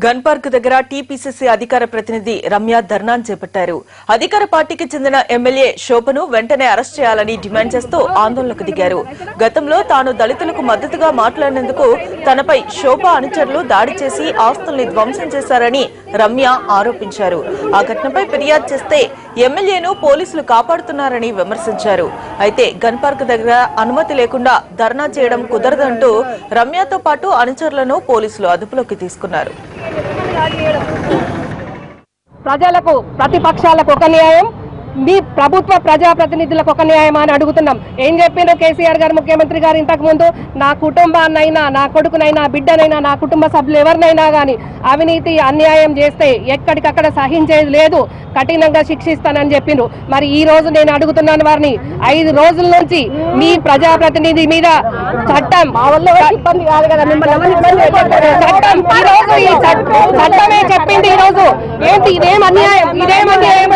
Gun park దగ్గర TPCC అధికార ప్రతినిధి రమ్య ధర్నాను చేపట్టారు. అధికార పార్టీకి చెందిన ఎమ్మెల్యే శోభను వెంటనే అరెస్ట్ చేయాలని డిమాండ్ చేస్తూ ఆందోళనకు దిగారు. గతంలో తాను దళితులకు మద్దతుగా మాట్లాడినందుకు తనపై శోభ అనుచరులు దాడి చేసి ఆస్తుల్ని ధ్వంసం చేశారని రమ్య ఆరోపించారు. ఆ ఘటనపై ఫిర్యాదు చేస్తే ఎమ్మెల్యేను పోలీసులు కాపాడుతున్నారని విమర్శించారు. అయితే గన్ పార్క్ దగ్గర అనుమతి లేకుండా ధర్నా చేయడం కుదరదంటూ రమ్యతో పాటు అనుచరులను పోలీసులు అదుపులోకి తీసుకున్నారు. ప్రజలకు ప్రతిపక్షాలకు ఒక న్యాయం, మీ ప్రభుత్వ ప్రజాప్రతినిధులకు ఒక న్యాయం అని అడుగుతున్నాం. ఏం చెప్పిండ్రు కేసీఆర్ గారు, ముఖ్యమంత్రి గారు ఇంతకు ముందు? నా కుటుంబాన్నైనా, నా కొడుకునైనా, బిడ్డనైనా, నా కుటుంబ సభ్యులు ఎవరినైనా కానీ అవినీతి అన్యాయం చేస్తే ఎక్కడికక్కడ సహించేది లేదు, కఠినంగా శిక్షిస్తానని చెప్పిండ్రు. మరి ఈ రోజు నేను అడుగుతున్నాను వారిని, 5 రోజుల నుంచి మీ ప్రజాప్రతినిధి మీద చట్టం ఇబ్బంది కాదు కదా, చట్టమే చెప్పింది. ఈ రోజు ఏంటి ఇదేం అన్యాయం, ఇదేం అన్యాయం